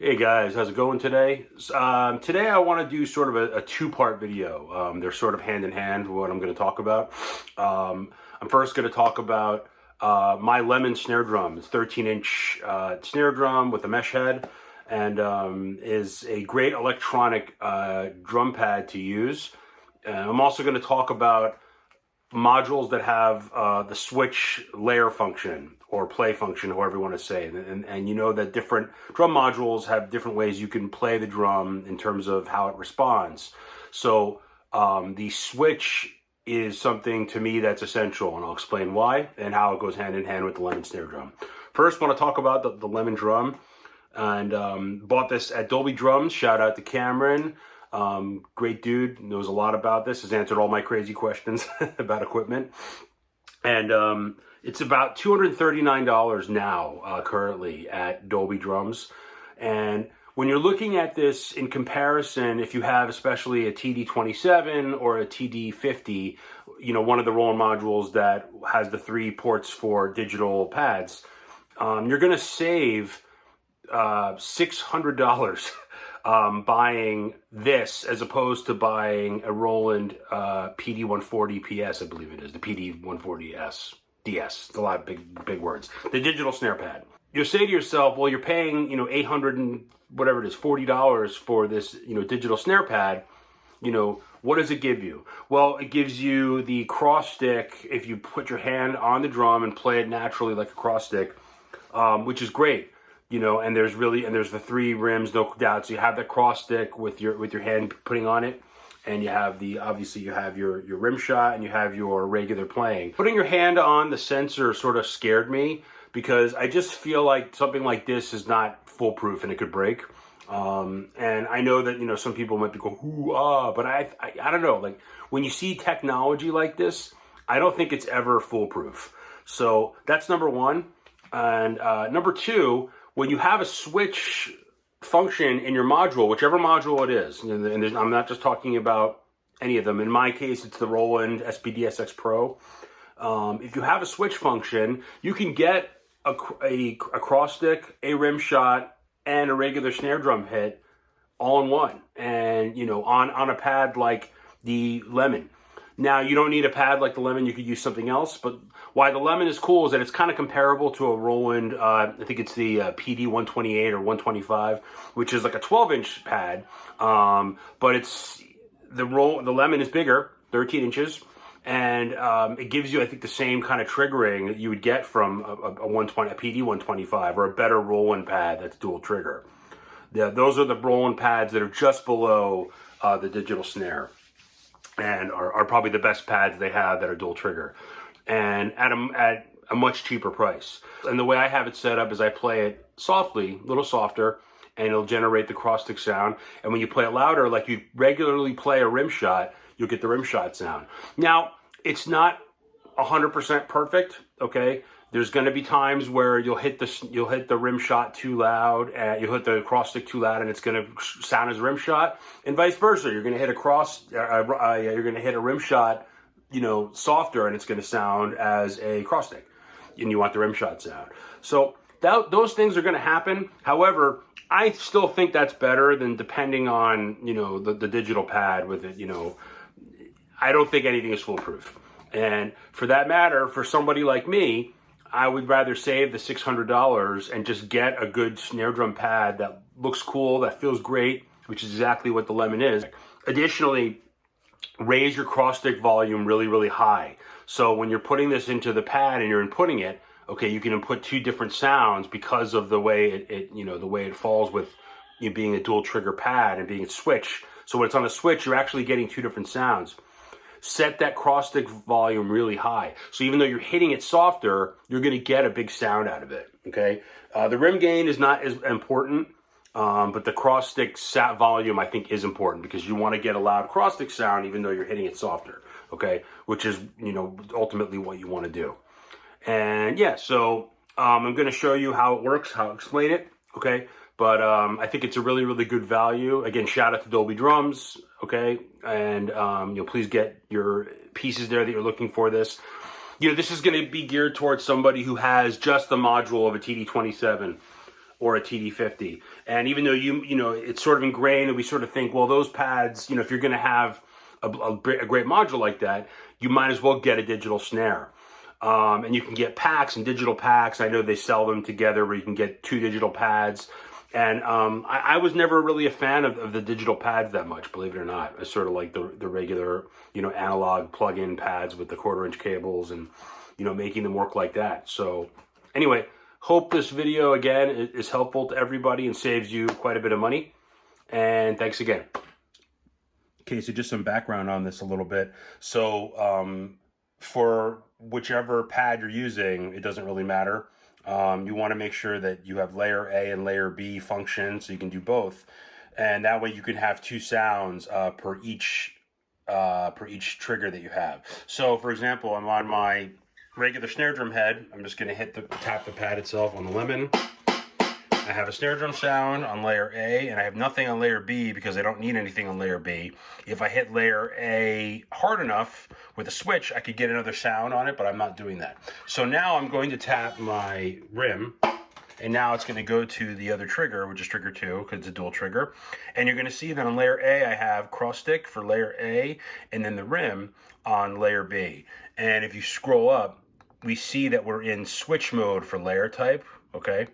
Hey guys, how's it going today? Today I want to do sort of a two-part video. They're sort of hand in hand what I'm going to talk about. I'm first going to talk about my Lemon snare drum. It's 13-inch snare drum with a mesh head, and is a great electronic drum pad to use. I'm also going to talk about modules that have the switch layer function or play function, however you want to say it. And you know that different drum modules have different ways you can play the drum in terms of how it responds. So the switch is something to me that's essential, and I'll explain why and how it goes hand in hand with the Lemon snare drum. First, I want to talk about the Lemon drum, and bought this at Dolby Drums. Shout out to Cameron. Great dude, knows a lot about this, has answered all my crazy questions about equipment. And it's about $239 now, currently at Dolby Drums. And when you're looking at this in comparison, if you have especially a TD27 or a TD50, you know, one of the Roland modules that has the 3 ports for digital pads, you're going to save $600 buying this as opposed to buying a Roland PD140 PS, I believe it is, the PD140S DS. It's a lot of big words. The digital snare pad. You'll say to yourself, well, you're paying, $800 and whatever it is, $40 for this, digital snare pad. What does it give you? Well, it gives you the cross stick if you put your hand on the drum and play it naturally like a cross stick, which is great. And there's the 3 rims, no doubt. So you have that cross stick with your hand putting on it, and you have obviously you have your rim shot and you have your regular playing. Putting your hand on the sensor sort of scared me because I just feel like something like this is not foolproof and it could break. And I know that some people might be going ooh ah, but I don't know. Like when you see technology like this, I don't think it's ever foolproof. So that's number one, and number two. When you have a switch function in your module, whichever module it is, and I'm not just talking about any of them. In my case, it's the Roland SPD-SX Pro. If you have a switch function, you can get a cross stick, a rim shot, and a regular snare drum hit all in one, and on a pad like the Lemon. Now, you don't need a pad like the Lemon. You could use something else. But why the Lemon is cool is that it's kind of comparable to a Roland, I think it's the PD128 or 125, which is like a 12-inch pad. But it's the Lemon is bigger, 13 inches. And it gives you, I think, the same kind of triggering that you would get from a PD125 or a better Roland pad that's dual trigger. Those are the Roland pads that are just below the digital snare, and are probably the best pads they have that are dual trigger, and at a much cheaper price. And the way I have it set up is I play it softly, a little softer, and it'll generate the cross stick sound. And when you play it louder, like you regularly play a rim shot, you'll get the rim shot sound. Now, it's not 100% perfect, okay? There's going to be times where you'll hit the rim shot too loud, and you'll hit the cross stick too loud, and it's going to sound as a rim shot, and vice versa. You're going to hit you're going to hit a rim shot, softer, and it's going to sound as a cross stick, and you want the rim shot sound. So those things are going to happen. However, I still think that's better than depending on the digital pad with it. I don't think anything is foolproof, and for that matter, for somebody like me, I would rather save the $600 and just get a good snare drum pad that looks cool, that feels great, which is exactly what the Lemon is. Additionally, raise your cross stick volume really, really high. So when you're putting this into the pad and you're inputting it, okay, you can input 2 different sounds because of the way the way it falls with being a dual trigger pad and being a switch. So when it's on a switch, you're actually getting 2 different sounds. Set that cross stick volume really high. So even though you're hitting it softer, you're going to get a big sound out of it, okay? The rim gain is not as important, but the cross stick volume, I think, is important because you want to get a loud cross stick sound even though you're hitting it softer, okay? Which is, ultimately what you want to do. And yeah, so I'm going to show you how it works, how to explain it, okay? But I think it's a really, really good value. Again, shout out to Dolby Drums, okay? And please get your pieces there that you're looking for this. This is going to be geared towards somebody who has just the module of a TD27 or a TD50. And even though you know, it's sort of ingrained, and we sort of think, well, those pads, you know, if you're going to have a great module like that, you might as well get a digital snare. And you can get packs and digital packs. I know they sell them together where you can get 2 digital pads. And I was never really a fan of the digital pads that much, believe it or not. I sort of like the regular, you know, analog plug-in pads with the 1/4-inch cables and, you know, making them work like that. So anyway, hope this video, again, is helpful to everybody and saves you quite a bit of money. And thanks again. Okay, so just some background on this a little bit. So for whichever pad you're using, it doesn't really matter. You want to make sure that you have layer A and layer B function, so you can do both, and that way you can have 2 sounds per each trigger that you have. So, for example, I'm on my regular snare drum head. I'm just going to tap the pad itself on the Lemon. I have a snare drum sound on layer A, and I have nothing on layer B because I don't need anything on layer B. If I hit layer A hard enough with a switch, I could get another sound on it, but I'm not doing that. So now I'm going to tap my rim, and now it's going to go to the other trigger, which is trigger 2, because it's a dual trigger. And you're going to see that on layer A, I have cross stick for layer A, and then the rim on layer B. And if you scroll up, we see that we're in switch mode for layer type, okay?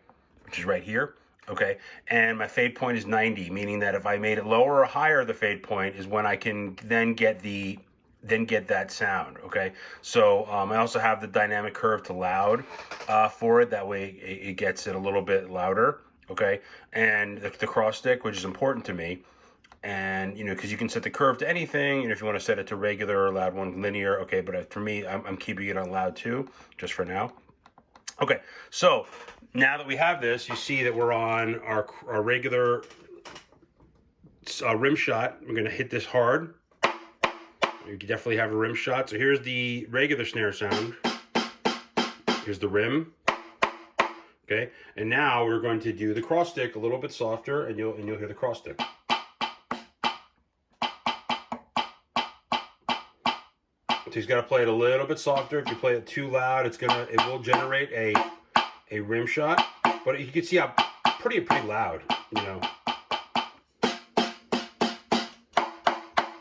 Which is right here, okay? And my fade point is 90, meaning that if I made it lower or higher, the fade point is when I can then get that sound, okay? So I also have the dynamic curve to loud for it. That way it gets it a little bit louder, okay? And the cross stick, which is important to me. And, you know, because you can set the curve to anything, and if you want to set it to regular or loud one, linear, okay, but for me, I'm keeping it on loud too, just for now. Okay, so now that we have this, you see that we're on our regular rim shot. We're going to hit this hard. You can definitely have a rim shot. So here's the regular snare sound. Here's the rim. Okay, and now we're going to do the cross stick a little bit softer, and you'll hear the cross stick. So he's got to play it a little bit softer. If you play it too loud, it will generate a rim shot. But you can see how pretty loud, you know.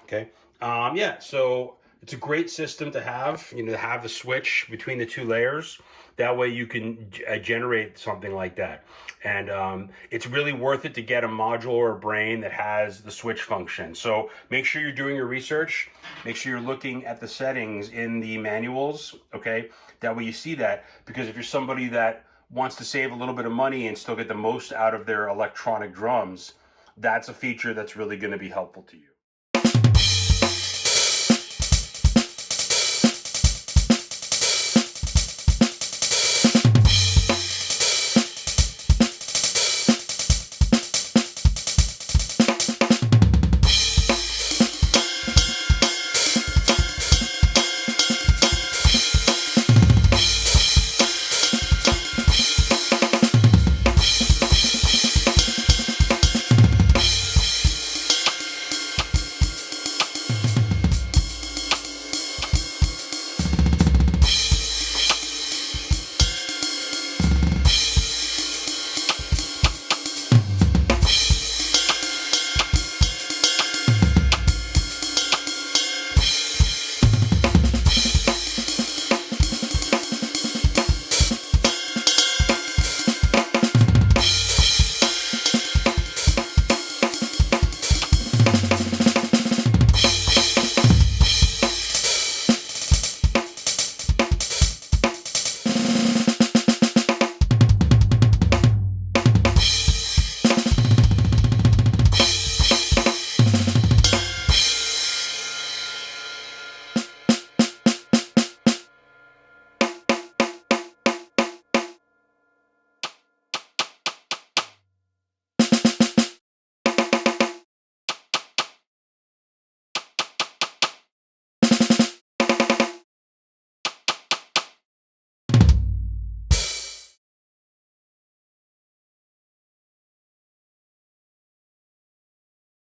Okay. Yeah. So it's a great system to have. You know, to have the switch between the 2 layers. That way you can generate something like that. And it's really worth it to get a module or a brain that has the switch function. So make sure you're doing your research. Make sure you're looking at the settings in the manuals, okay? That way you see that, because if you're somebody that wants to save a little bit of money and still get the most out of their electronic drums, that's a feature that's really going to be helpful to you.